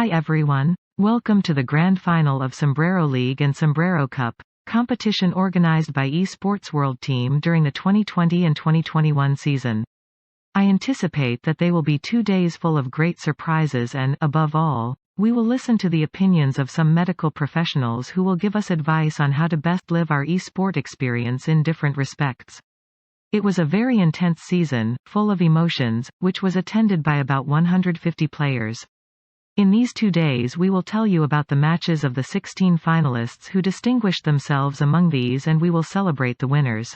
Hi everyone, welcome to the grand final of Sombrero League and Sombrero Cup, competition organized by eSports World Team during the 2020 and 2021 season. I anticipate that they will be 2 days full of great surprises and, above all, we will listen to the opinions of some medical professionals who will give us advice on how to best live our esport experience in different respects. It was a very intense season, full of emotions, which was attended by about 150 players. In these 2 days we will tell you about the matches of the 16 finalists who distinguished themselves among these, and we will celebrate the winners.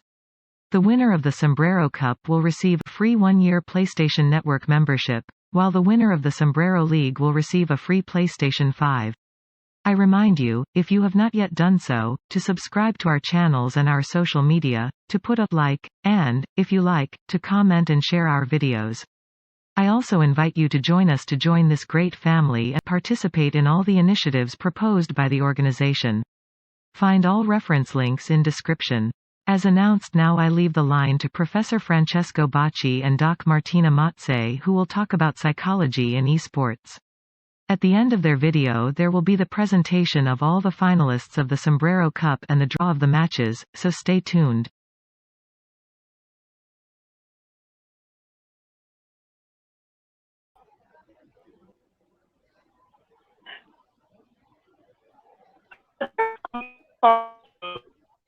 The winner of the Sombrero Cup will receive a free 1-year PlayStation Network membership, while the winner of the Sombrero League will receive a free PlayStation 5. I remind you, if you have not yet done so, to subscribe to our channels and our social media, to put a like, and, if you like, to comment and share our videos. I also invite you to join us to join this great family and participate in all the initiatives proposed by the organization. Find all reference links in description. As announced, now I leave the line to Professor Francesco Bacci and Doc Martina Matze, who will talk about psychology in esports. At the end of their video there will be the presentation of all the finalists of the Sombrero Cup and the draw of the matches, so stay tuned.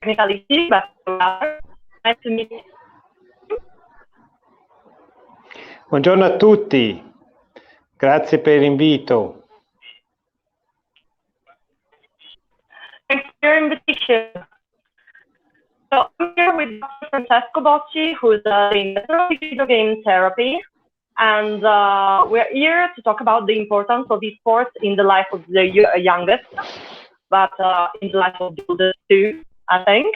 Nice to meet you. Buongiorno a tutti, grazie per l'invito. Thanks for your invitation. So I'm here with Dr. Francesco Bocci, who's the inventor of video game therapy, and we're here to talk about the importance of esports in the life of the youngest, but in the life of the oldest too, I think,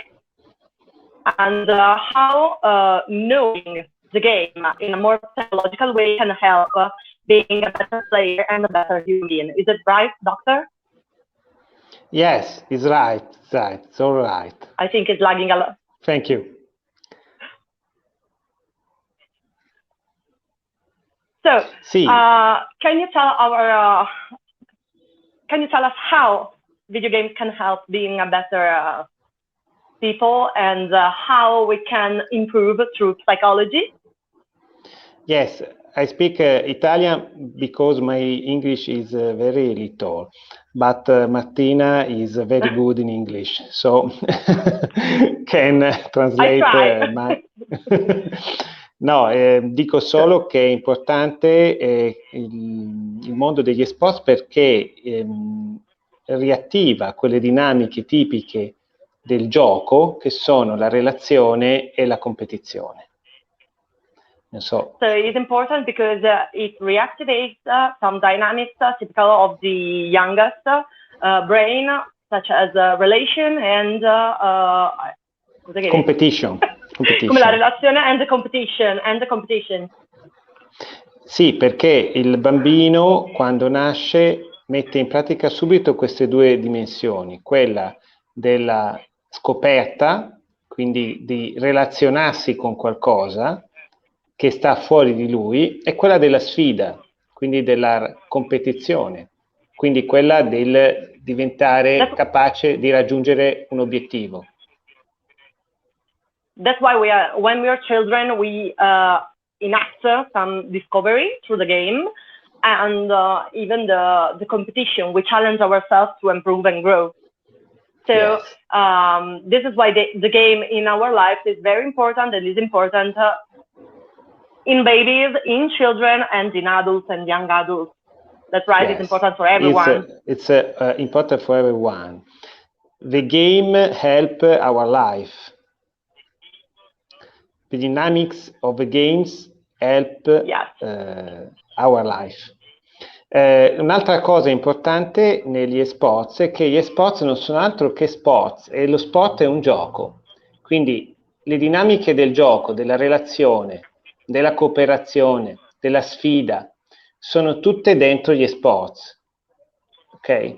and how knowing the game in a more psychological way can help being a better player and a better human being. Is it right, Doctor? Yes, it's right, it's all right. I think it's lagging a lot. Thank you. So, Sì. can you tell us how video games can help being a better people, and how we can improve through psychology? Yes, I speak Italian because my English is very little, but Martina is very good in English, so can translate my... No, dico solo che è importante il mondo degli sport perché riattiva quelle dinamiche tipiche del gioco che sono la relazione e la competizione. So it's important because it reactivates some dynamics typical of the youngest brain, such as relation and competition. Come la relazione and the competition. Sì, perché il bambino quando nasce mette in pratica subito queste due dimensioni, quella della scoperta, quindi di relazionarsi con qualcosa che sta fuori di lui, e quella della sfida, quindi della competizione, quindi quella del diventare capace di raggiungere un obiettivo. That's why when we are children, we enact some discovery through the game, and even the competition. We challenge ourselves to improve and grow. So yes. This is why the game in our life is very important, and is important in babies, in children, and in adults and young adults. That's right. Yes. It's important for everyone. It's important for everyone. The game helps our life. The dynamics of the games help our life. Un'altra cosa importante negli esports è che gli esports non sono altro che sports, e lo sport è un gioco. Quindi le dinamiche del gioco, della relazione, della cooperazione, della sfida, sono tutte dentro gli esports. Ok?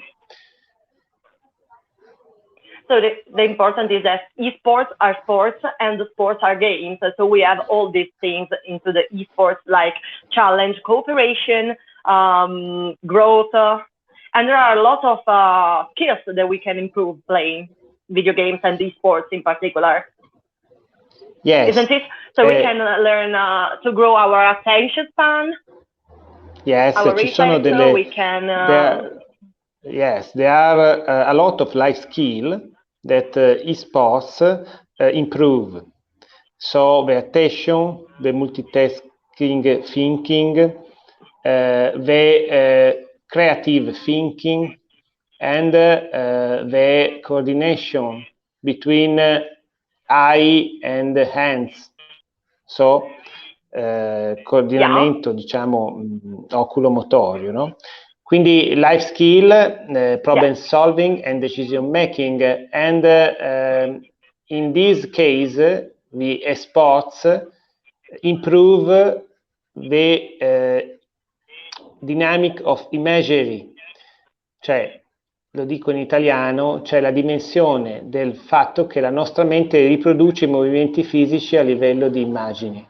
So the important is that esports are sports and the sports are games. So we have all these things into the esports, like challenge, cooperation, growth, And there are a lot of skills that we can improve playing video games and esports in particular. Yes. Isn't it? So we can learn to grow our attention span. Yes, our ci sono reflex, we can. Yes, there are a lot of life skill that esports improve. So the attention, the multitasking thinking, the creative thinking, and the coordination between eye and hands. So coordinamento, diciamo, oculomotorio, no? Quindi life skill, problem solving and decision making, and in this case the sports improve the dynamic of imagery, cioè, lo dico in italiano, c'è la dimensione del fatto che la nostra mente riproduce i movimenti fisici a livello di immagini.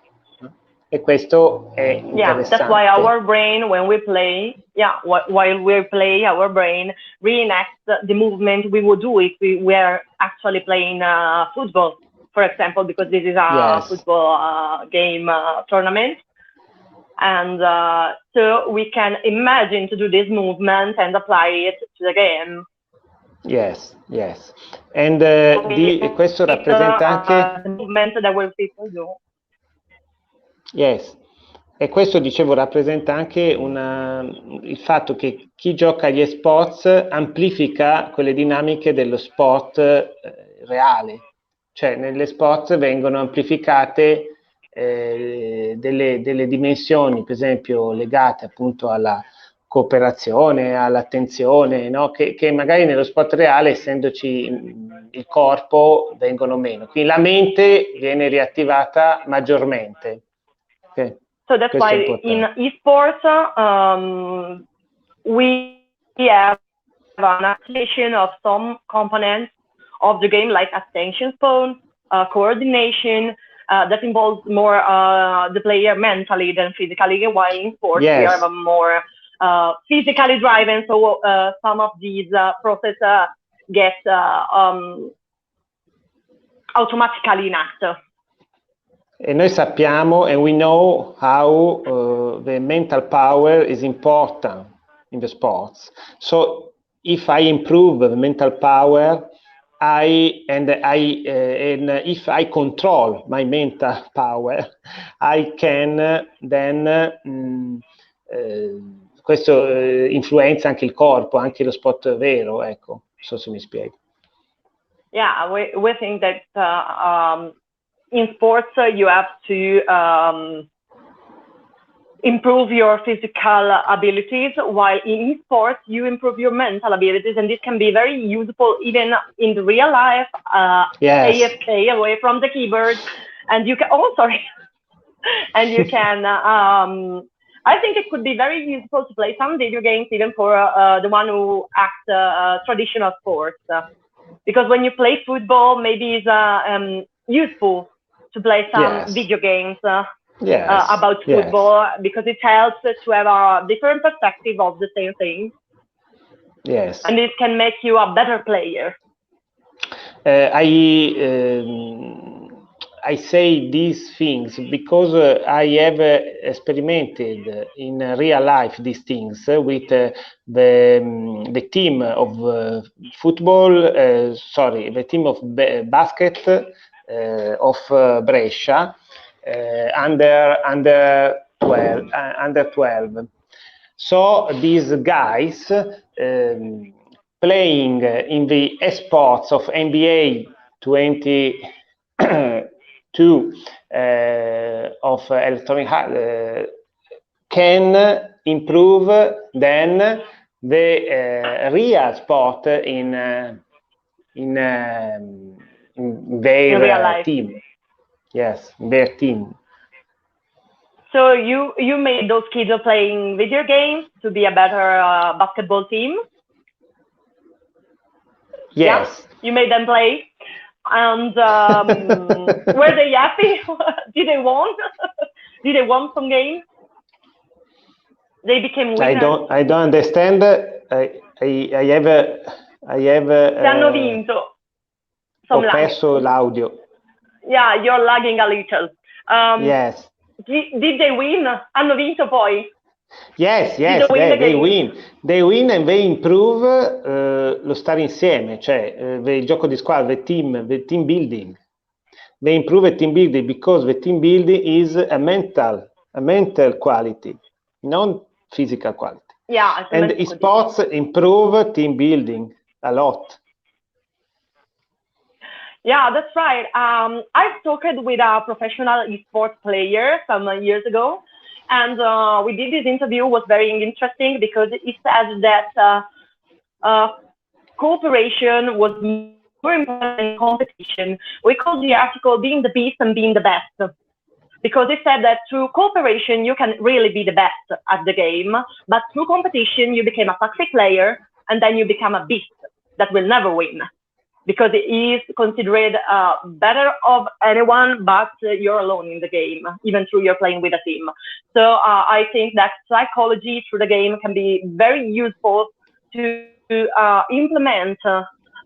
E questo è interessante. That's why our brain, when we play, while we play, our brain reenacts the movement we would do if we were actually playing football, for example, because this is a football game tournament. And so we can imagine to do this movement and apply it to the game. Yes. And questo rappresenta anche the movement that will people do. Yes. E questo, dicevo, rappresenta anche il fatto che chi gioca agli sports amplifica quelle dinamiche dello sport reale. Cioè, nelle sport vengono amplificate delle dimensioni, per esempio, legate appunto alla cooperazione, all'attenzione, no? che magari nello sport reale, essendoci il corpo, vengono meno. Quindi la mente viene riattivata maggiormente. Okay. So that's why in esports we have an activation of some components of the game, like attention span, coordination, that involves more the player mentally than physically, while in sports we have a more physically driven, so some of these processes get automatically enacted. E noi sappiamo, and we know how the mental power is important in the sports. So if I improve the mental power, if I control my mental power, I can then questo influenza anche il corpo, anche lo sport vero, ecco, non so se mi spiego. Yeah, we think that in sports, you have to improve your physical abilities, while in esports, you improve your mental abilities, and this can be very useful even in the real life, AFK, away from the keyboard, and you can, and you can, I think it could be very useful to play some video games, even for the one who acts traditional sports, because when you play football, maybe it's useful to play some video games about football, because it helps to have a different perspective of the same thing. Yes. And it can make you a better player. I say these things because I have experimented in real life these things with the team of football, the team of basket of Brescia, under 12. So these guys playing in the esports of NBA 22 of Electronic can improve then the real sport in their real life. team. Yes, their team. So you made those kids playing video games to be a better basketball team? Yes. Yeah? You made them play? And were they happy? Did they won? Did they won some games? They became winners. I don't understand. I have. Se hanno vinto. Ho perso l'audio. Yeah, you're lagging a little. Yes. Did they win? Hanno vinto poi? Yes, they win. They win and they improve lo stare insieme, cioè il gioco di squadra, the team building. They improve the team building because the team building is a mental quality, non physical quality. Yeah, and sports improve team building a lot. Yeah, that's right. I've talked with a professional esports player some years ago, and we did this interview. Was very interesting because it said that cooperation was more important than competition. We called the article "Being the Beast and Being the Best," because it said that through cooperation you can really be the best at the game, but through competition you became a toxic player, and then you become a beast that will never win, because it is considered better of anyone, but you're alone in the game, even though you're playing with a team. So I think that psychology through the game can be very useful to implement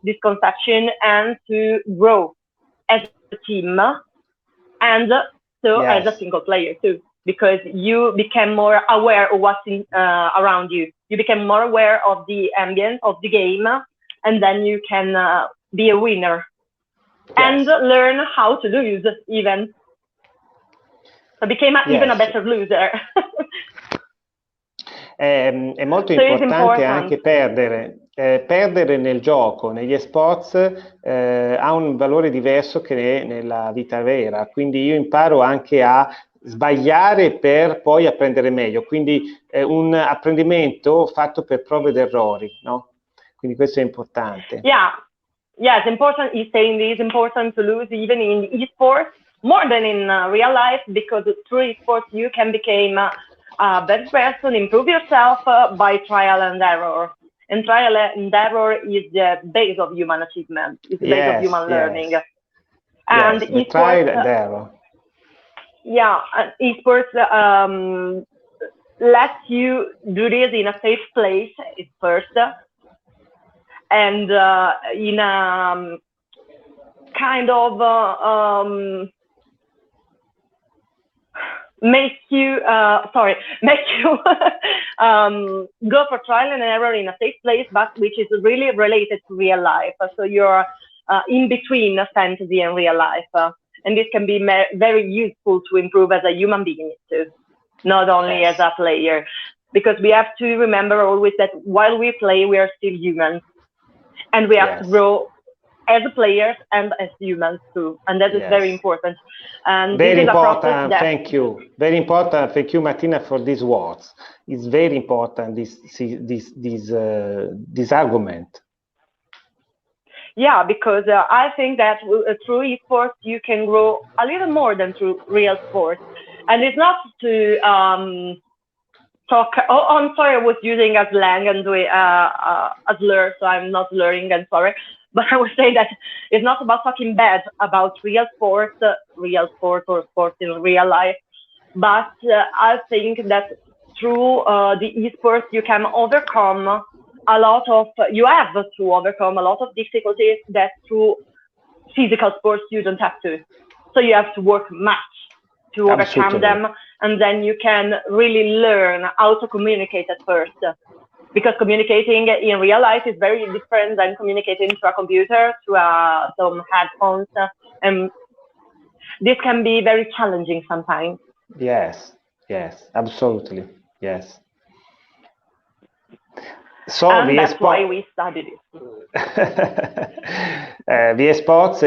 this conception and to grow as a team, and so as a single player too, because you become more aware of what's around you. You become more aware of the ambience of the game, and then you can be a winner and learn how to lose even. So became even a better loser. È molto importante anche perdere. Perdere nel gioco, negli esports, ha un valore diverso che nella vita vera, quindi io imparo anche a sbagliare per poi apprendere meglio, quindi un apprendimento fatto per prove ed errori, no? Quindi questo è importante. Yeah, it's important. He's saying it's important to lose even in esports more than in real life, because through esports you can become a better person, improve yourself by trial and error. And trial and error is the base of human achievement. It's the base of human learning. And the trial and error. Yeah, esports lets you do this in a safe place first, and in a kind of make you go for trial and error in a safe place, but which is really related to real life. So you're in between fantasy and real life, and this can be very useful to improve as a human being too, not only as a player, because we have to remember always that while we play, we are still humans, and we have to grow as players and as humans too, and that is very important. And very this is important. That... Thank you. Very important. Thank you, Martina, for these words. It's very important. This argument. Yeah, because I think that through esports you can grow a little more than through real sports, and it's not to talk. Oh, I'm sorry, I was using a slang and a slur, so I'm not slurring. I'm sorry. But I was saying that it's not about talking bad about real sport or sports in real life. But I think that through the esports, you can overcome you have to overcome a lot of difficulties that through physical sports you don't have to. So you have to work much to overcome them, and then you can really learn how to communicate at first. Because communicating in real life is very different than communicating through a computer, through some headphones, and this can be very challenging sometimes. Yes, absolutely, yes. So and that's why we studied it. The sports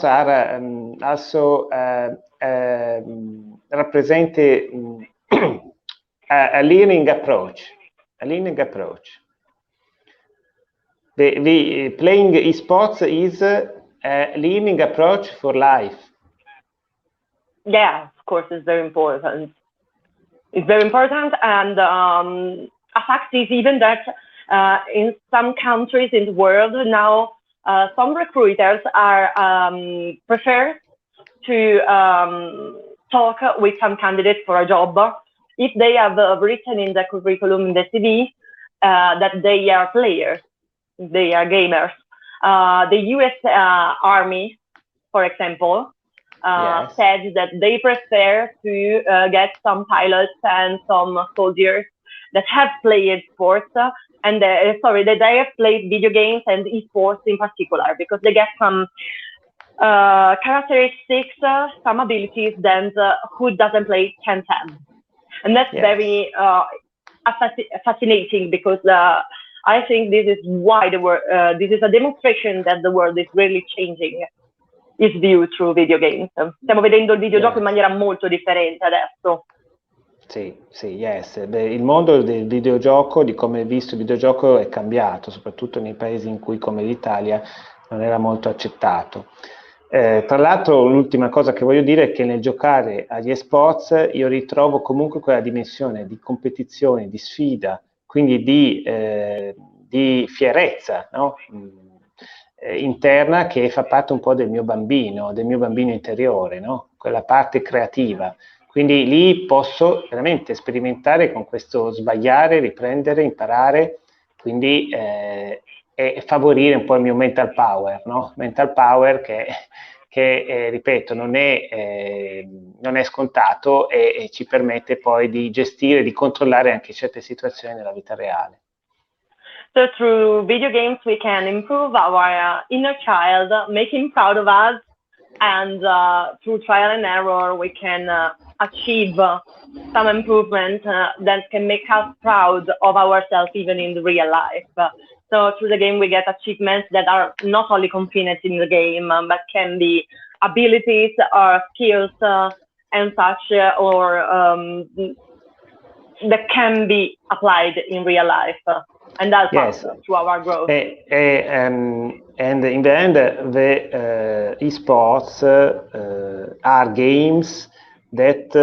are also represent a learning approach. The playing esports is a learning approach for life. Yeah, of course, it's very important. It's very important, and a fact is even that in some countries in the world now, some recruiters are prefer to talk with some candidates for a job. If they have written in the curriculum, in the CV, that they are players, they are gamers. The U.S. Army, for example, said that they prefer to get some pilots and some soldiers that have played sports, and that they have played video games and esports in particular, because they get some characteristics, some abilities that who doesn't play can't have. And that's very fascinating, because I think this is why the world, this is a demonstration that the world is really changing its view through video games. Stiamo vedendo il videogioco in maniera molto differente adesso. Sì, yes. Il mondo del videogioco, di come è visto il videogioco, è cambiato, soprattutto nei paesi in cui, come l'Italia, non era molto accettato. Tra l'altro, l'ultima cosa che voglio dire è che nel giocare agli esports io ritrovo comunque quella dimensione di competizione, di sfida, quindi di fierezza, no? Interna, che fa parte un po' del mio bambino interiore, no? Quella parte creativa. Quindi lì posso veramente sperimentare con questo sbagliare, riprendere, imparare, quindi e favorire un po' il mio mental power, no? Mental power che ripeto, non è scontato e ci permette poi di gestire, di controllare anche certe situazioni nella vita reale. So through video games, we can improve our inner child, make him proud of us, and through trial and error, we can achieve some improvement that can make us proud of ourselves even in the real life. So through the game, we get achievements that are not only confined in the game, but can be abilities or skills and such, or that can be applied in real life. And that's to our growth. And in the end, the esports are games that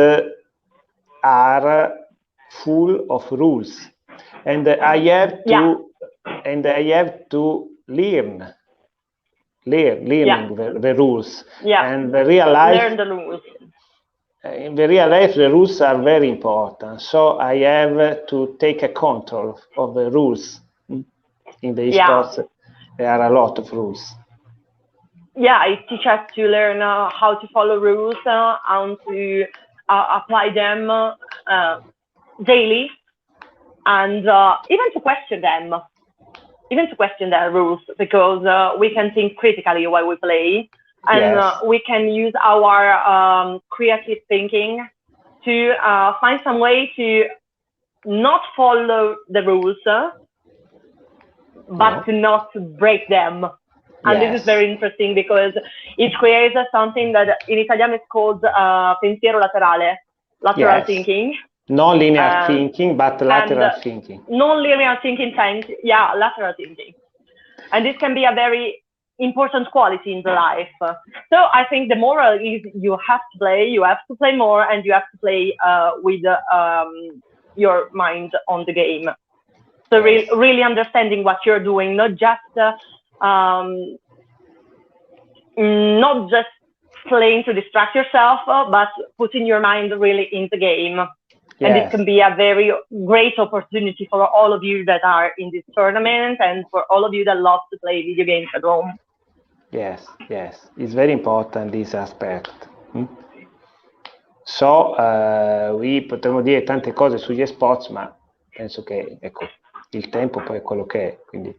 are full of rules, and I have to learn the rules. And the real life. Learn the rules. In the real life, the rules are very important, so I have to take a control of the rules. In the esports, there are a lot of rules. Yeah, it teaches us to learn how to follow rules, how to apply them daily, and even to question them, their rules, because we can think critically while we play. And we can use our creative thinking to find some way to not follow the rules, but to not break them. And this is very interesting, because it creates something that in Italiano is called pensiero lateral thinking. Non-linear thinking, but lateral thinking. Non-linear thinking, lateral thinking. And this can be a very important quality in the life. So I think the moral is you have to play more, and you have to play with your mind on the game. So really understanding what you're doing, not just playing to distract yourself, but putting your mind really in the game. And it can be a very great opportunity for all of you that are in this tournament, and for all of you that love to play video games at home. Yes, it's very important, this aspect. So, potremmo dire tante cose sugli esports, ma penso che, ecco, il tempo poi è quello che è, quindi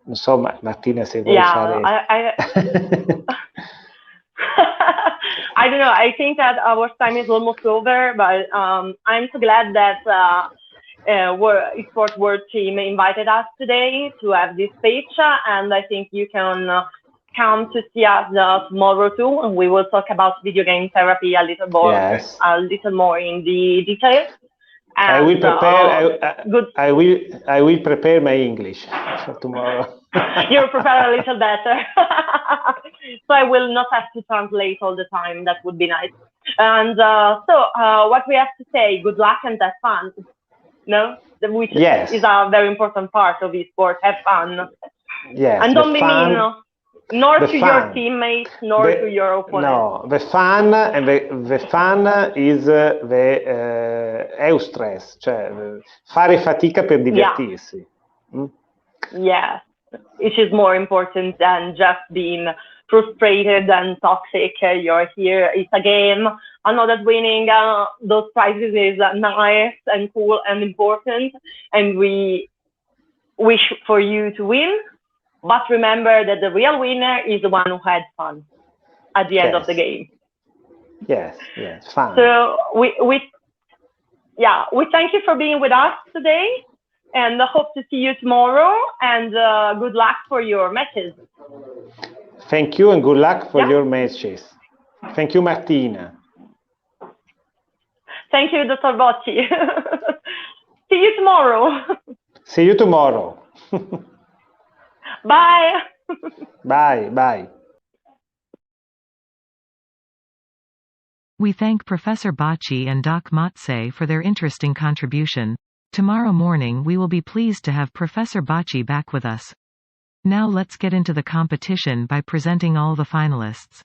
non so, Martina, se vuoi fare... I don't know, I think that our time is almost over, but I'm so glad that Esports World Team invited us today to have this speech, and I think you can come to see us tomorrow too, and we will talk about video game therapy a little more, in the details. And, I will prepare my English for tomorrow. You'll prepare a little better. So I will not have to translate all the time. That would be nice. And what we have to say, good luck and have fun. No? Which is a very important part of esports. Have fun. Yes. And don't be mean. Nor The to fun. your teammates, nor to your opponent. No, the fun and the fun is the eustress, cioè fare fatica per divertirsi. Yes, which is more important than just being frustrated and toxic. You're here, it's a game. I know that winning those prizes is nice and cool and important, and we wish for you to win. But remember that the real winner is the one who had fun at the end of the game. Yes, fun. So we thank you for being with us today, and I hope to see you tomorrow, and good luck for your matches. Thank you and good luck for your matches. Thank you, Martina. Thank you, Dr. Bocci. See you tomorrow. See you tomorrow. Bye. Bye. We thank Professor Bocci and Doc Matze for their interesting contribution. Tomorrow morning we will be pleased to have Professor Bocci back with us. Now let's get into the competition by presenting all the finalists.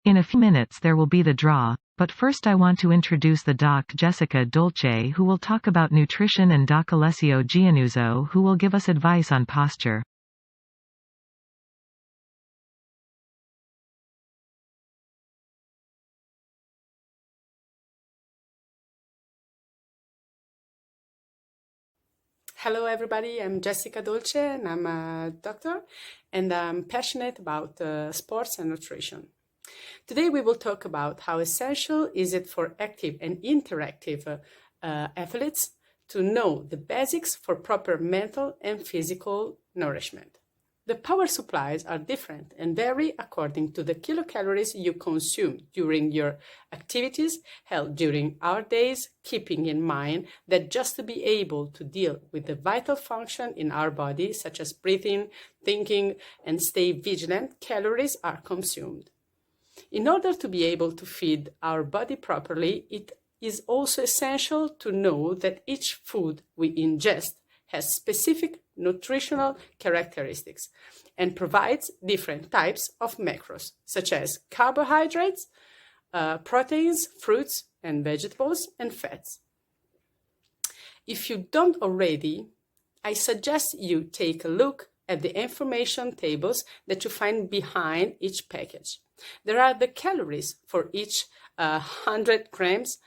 In a few minutes there will be the draw, but first I want to introduce the Doc Jessica Dolce who will talk about nutrition, and Doc Alessio Giannuzzo who will give us advice on posture. Hello everybody, I'm Jessica Dolce and I'm a doctor and I'm passionate about sports and nutrition. Today we will talk about how essential is it for active and interactive athletes to know the basics for proper mental and physical nourishment. The power supplies are different and vary according to the kilocalories you consume during your activities held during our days, keeping in mind that just to be able to deal with the vital function in our body, such as breathing, thinking, and stay vigilant, calories are consumed. In order to be able to feed our body properly, it is also essential to know that each food we ingest has specific nutritional characteristics and provides different types of macros, such as carbohydrates, proteins, fruits and vegetables, and fats. If you don't already, I suggest you take a look at the information tables that you find behind each package. There are the calories for each 100 grams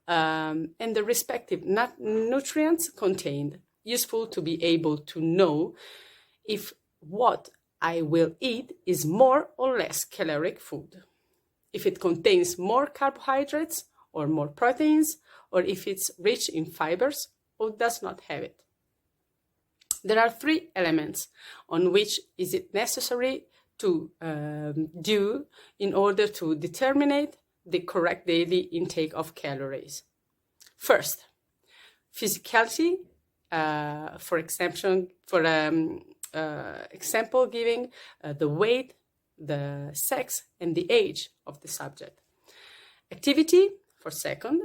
and the respective nutrients contained, useful to be able to know if what I will eat is more or less caloric food, if it contains more carbohydrates or more proteins, or if it's rich in fibers or does not have it. There are three elements on which is it necessary to do in order to determine the correct daily intake of calories. First, physicality, for example giving the weight, the sex, and the age of the subject. Activity, for second,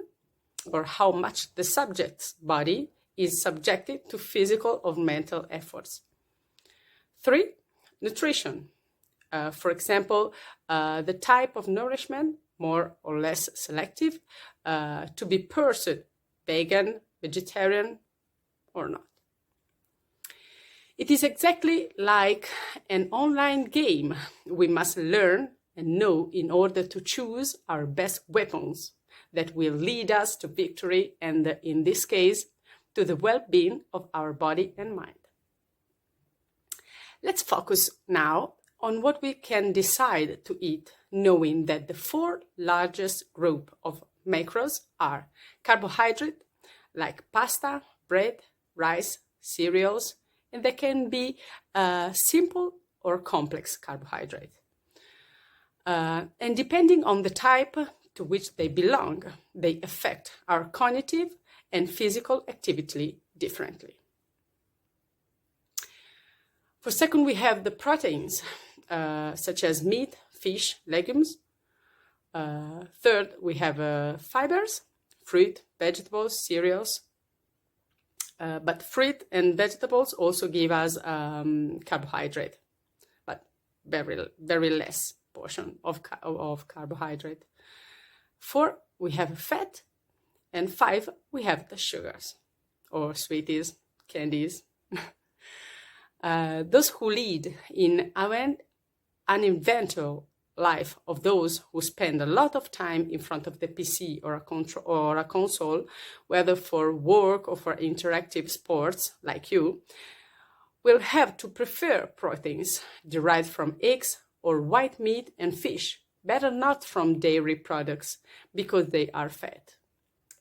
or how much the subject's body is subjected to physical or mental efforts. 3, nutrition. For example, the type of nourishment, more or less selective, to be pursued, vegan, vegetarian, or not. It is exactly like an online game. We must learn and know in order to choose our best weapons that will lead us to victory and, in this case, to the well-being of our body and mind. Let's focus now on what we can decide to eat, knowing that the 4 largest group of macros are carbohydrate, like pasta, bread, rice, cereals, and they can be simple or complex carbohydrate. And depending on the type to which they belong, they affect our cognitive and physical activity differently. For second, we have the proteins, such as meat, fish, legumes. Third, we have fibers, fruit, vegetables, cereals. But fruit and vegetables also give us carbohydrate, but very less portion of carbohydrate. 4, we have fat, and 5, we have the sugars, or sweeties, candies. Those who lead in an uneventful life of those who spend a lot of time in front of the PC or a console, whether for work or for interactive sports like you, will have to prefer proteins derived from eggs or white meat and fish, better not from dairy products because they are fat,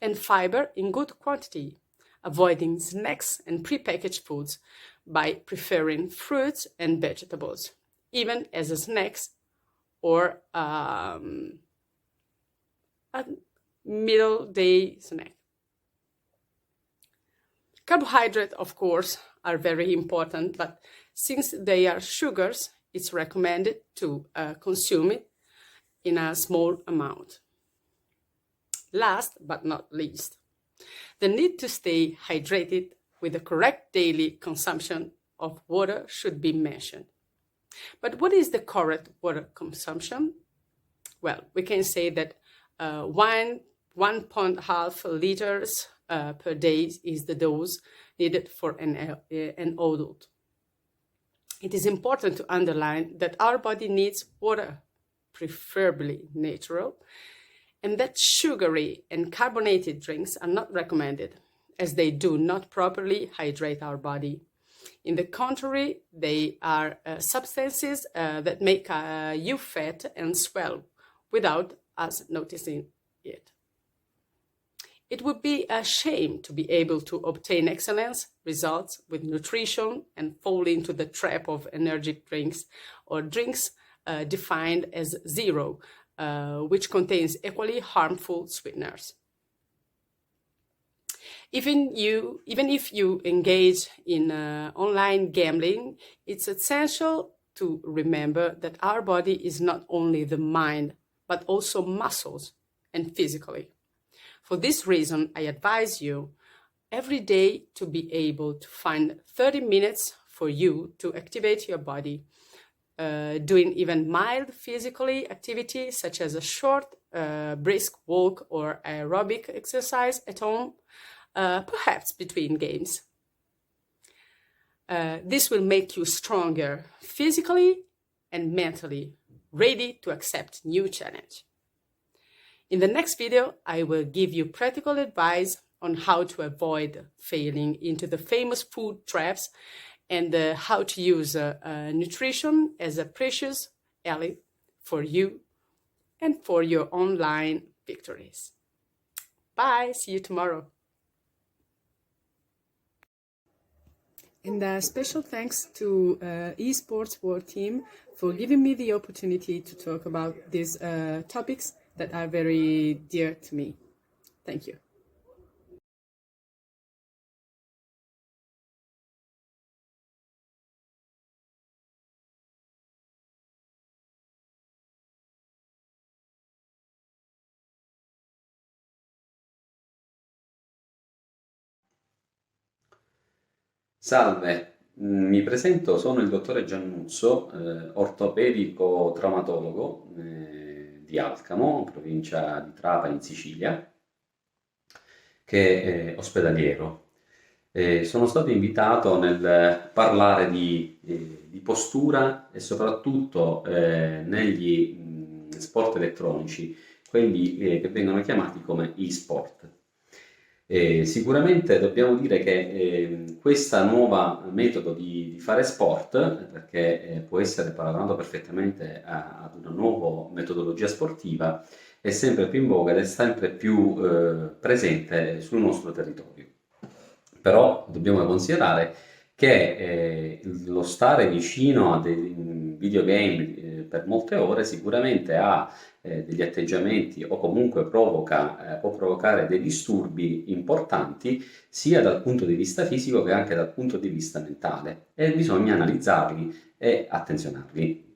and fiber in good quantity, avoiding snacks and prepackaged foods by preferring fruits and vegetables, even as snacks or a middle day snack. Carbohydrates, of course, are very important, but since they are sugars, it's recommended to consume it in a small amount. Last but not least, the need to stay hydrated with the correct daily consumption of water should be mentioned. But what is the correct water consumption? Well, we can say that 1.5 liters per day is the dose needed for an adult. It is important to underline that our body needs water, preferably natural, and that sugary and carbonated drinks are not recommended, as they do not properly hydrate our body. In the contrary, they are substances that make you fat and swell without us noticing it. It would be a shame to be able to obtain excellent results with nutrition and fall into the trap of energy drinks or drinks defined as zero, which contains equally harmful sweeteners. Even if you engage in online gambling, it's essential to remember that our body is not only the mind, but also muscles and physically. For this reason, I advise you every day to be able to find 30 minutes for you to activate your body, doing even mild physically activity such as a short, brisk walk or aerobic exercise at home, perhaps between games. This will make you stronger physically and mentally, ready to accept new challenge. In the next video, I will give you practical advice on how to avoid falling into the famous food traps and how to use nutrition as a precious ally for you and for your online victories. Bye, see you tomorrow. And special thanks to eSports World Team for giving me the opportunity to talk about these topics that are very dear to me. Thank you. Salve, mi presento, sono il dottore Giannuzzo, ortopedico traumatologo di Alcamo, provincia di Trapani in Sicilia, che è ospedaliero. Sono stato invitato nel parlare di postura e soprattutto negli questi sport elettronici, quelli che vengono chiamati come e-sport. Sicuramente dobbiamo dire che questo nuovo metodo di fare sport, perché può essere paragonato perfettamente ad una nuova metodologia sportiva, è sempre più in voga ed è sempre più presente sul nostro territorio. Però dobbiamo considerare che lo stare vicino a dei videogame per molte ore sicuramente ha degli atteggiamenti o comunque può provocare dei disturbi importanti sia dal punto di vista fisico che anche dal punto di vista mentale, e bisogna analizzarli e attenzionarli.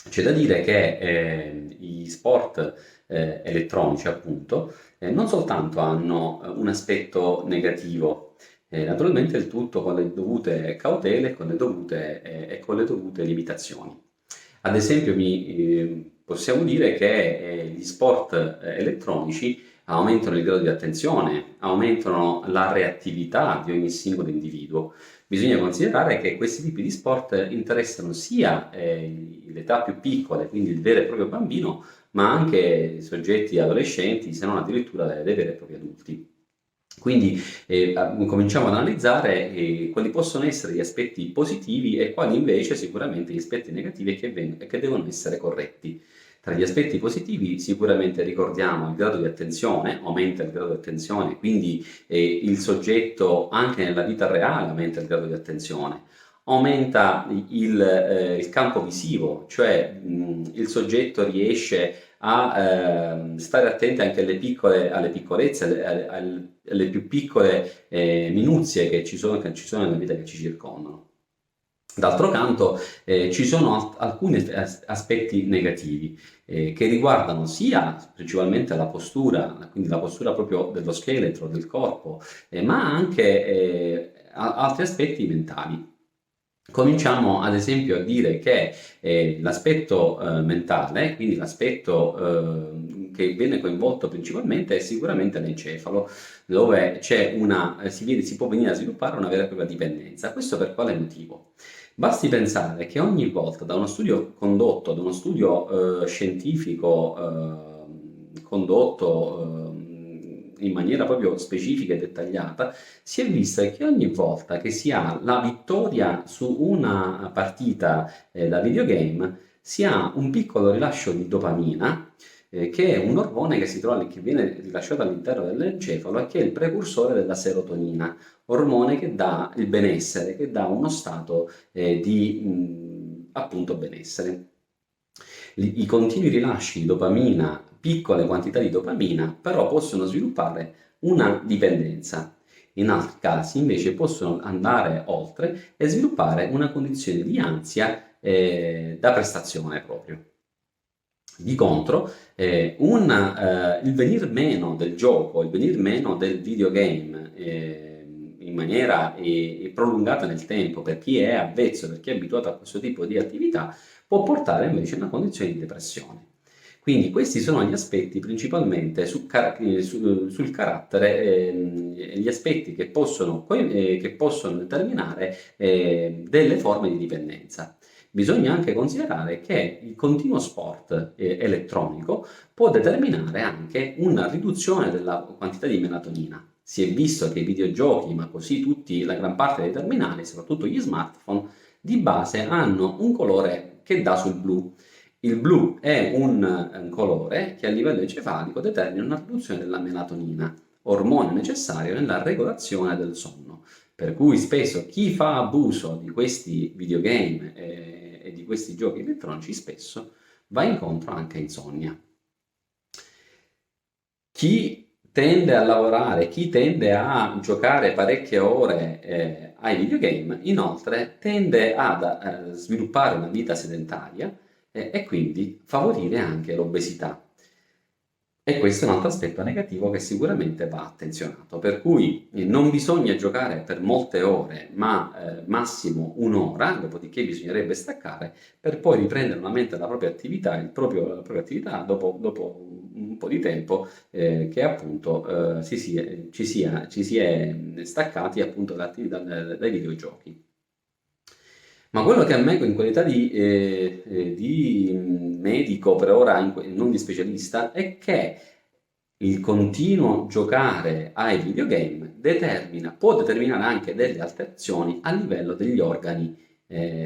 C'è da dire che gli sport elettronici, appunto, non soltanto hanno un aspetto negativo, naturalmente il tutto con le dovute cautele e con le dovute limitazioni. Ad esempio, possiamo dire che gli sport elettronici aumentano il grado di attenzione, aumentano la reattività di ogni singolo individuo. Bisogna considerare che questi tipi di sport interessano sia le età più piccole, quindi il vero e proprio bambino, ma anche soggetti adolescenti, se non addirittura dei veri e propri adulti. Quindi cominciamo ad analizzare quali possono essere gli aspetti positivi e quali invece sicuramente gli aspetti negativi che devono essere corretti. Tra gli aspetti positivi sicuramente ricordiamo il grado di attenzione, aumenta il grado di attenzione, quindi il soggetto anche nella vita reale aumenta il grado di attenzione. Aumenta il campo visivo, cioè il soggetto riesce a stare attenti anche alle piccolezze, alle più piccole minuzie che ci sono nella vita che ci circondano. D'altro canto ci sono alcuni aspetti negativi che riguardano sia principalmente la postura, quindi la postura proprio dello scheletro, del corpo, ma anche altri aspetti mentali. Cominciamo ad esempio a dire che l'aspetto mentale, quindi l'aspetto che viene coinvolto principalmente, è sicuramente l'encefalo, dove si può venire a sviluppare una vera e propria dipendenza. Questo per quale motivo? Basti pensare che ogni volta da uno studio scientifico condotto in maniera proprio specifica e dettagliata, si è visto che ogni volta che si ha la vittoria su una partita da videogame, si ha un piccolo rilascio di dopamina, che è un ormone che viene rilasciato all'interno dell'encefalo e che è il precursore della serotonina, ormone che dà il benessere, che dà uno stato di appunto benessere. I continui rilasci di dopamina, piccole quantità di dopamina, però possono sviluppare una dipendenza. In altri casi invece possono andare oltre e sviluppare una condizione di ansia da prestazione proprio. Di contro, il venir meno del gioco, il venir meno del videogame in maniera prolungata nel tempo, per chi è avvezzo, per chi è abituato a questo tipo di attività, può portare invece a una condizione di depressione. Quindi questi sono gli aspetti principalmente sul carattere, gli aspetti che possono determinare delle forme di dipendenza. Bisogna anche considerare che il continuo sport elettronico può determinare anche una riduzione della quantità di melatonina. Si è visto che i videogiochi, ma così la gran parte dei terminali, soprattutto gli smartphone, di base hanno un colore che dà sul blu. Il blu è un colore che a livello encefalico determina una riduzione della melatonina, ormone necessario nella regolazione del sonno. Per cui spesso chi fa abuso di questi videogame e di questi giochi elettronici spesso va incontro anche a insonnia. Chi tende a lavorare, chi tende a giocare parecchie ore ai videogame, inoltre tende ad sviluppare una vita sedentaria e quindi favorire anche l'obesità. E questo è un altro aspetto negativo che sicuramente va attenzionato, per cui non bisogna giocare per molte ore, ma massimo un'ora, dopodiché bisognerebbe staccare per poi riprendere nuovamente la propria attività, dopo un po' di tempo che appunto ci si è staccati appunto dai videogiochi. Ma quello che a me in qualità di medico, per ora non di specialista, è che il continuo giocare ai videogame può determinare anche delle alterazioni a livello degli organi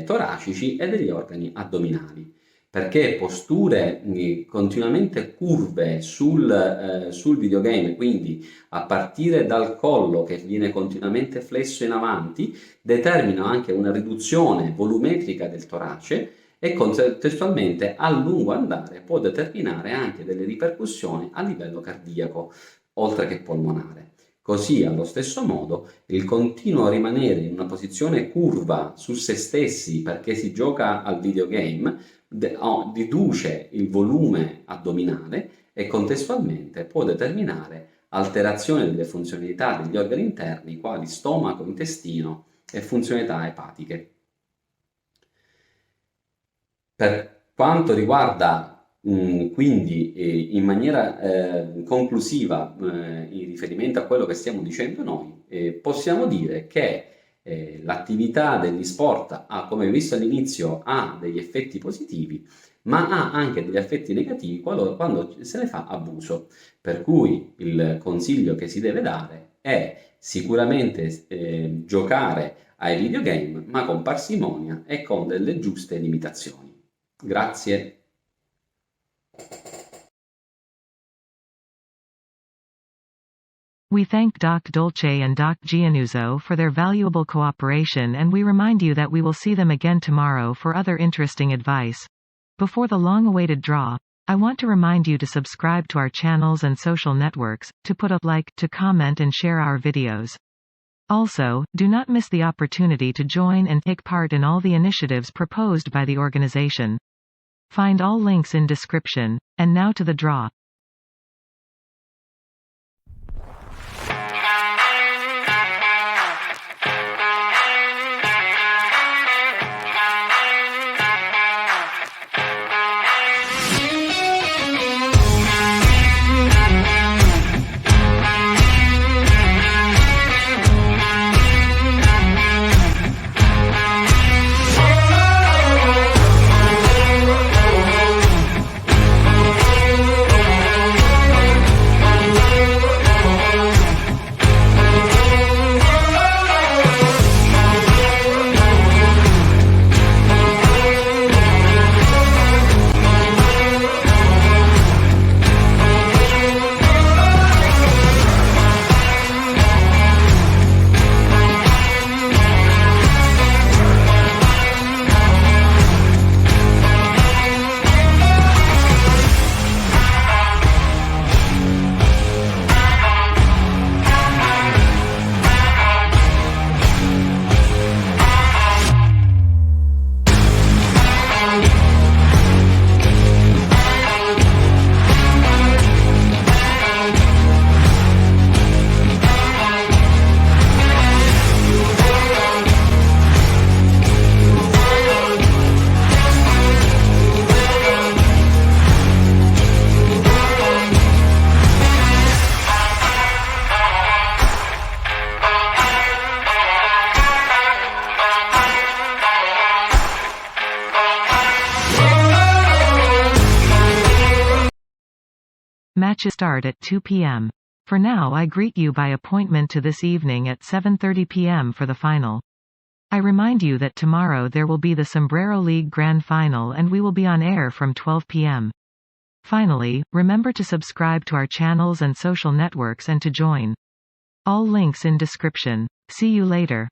toracici e degli organi addominali, perché posture continuamente curve sul videogame, quindi a partire dal collo che viene continuamente flesso in avanti, determinano anche una riduzione volumetrica del torace e contestualmente a lungo andare può determinare anche delle ripercussioni a livello cardiaco, oltre che polmonare. Così, allo stesso modo, il continuo rimanere in una posizione curva su se stessi perché si gioca al videogame riduce il volume addominale e contestualmente può determinare alterazioni delle funzionalità degli organi interni, quali stomaco, intestino e funzionalità epatiche. Per quanto riguarda quindi in maniera conclusiva in riferimento a quello che stiamo dicendo noi, possiamo dire che l'attività degli sport come visto all'inizio, ha degli effetti positivi, ma ha anche degli effetti negativi quando se ne fa abuso. Per cui il consiglio che si deve dare è sicuramente giocare ai videogame, ma con parsimonia e con delle giuste limitazioni. Grazie. We thank Doc Dolce and Doc Giannuzzo for their valuable cooperation, and we remind you that we will see them again tomorrow for other interesting advice. Before the long-awaited draw, I want to remind you to subscribe to our channels and social networks, to put a like, to comment and share our videos. Also, do not miss the opportunity to join and take part in all the initiatives proposed by the organization. Find all links in description. And now to the draw. Matches start at 2 p.m. For now, I greet you by appointment to this evening at 7:30 p.m. for the final. I remind you that tomorrow there will be the Sombrero League Grand Final and we will be on air from 12 p.m. Finally, remember to subscribe to our channels and social networks and to join. All links in description. See you later.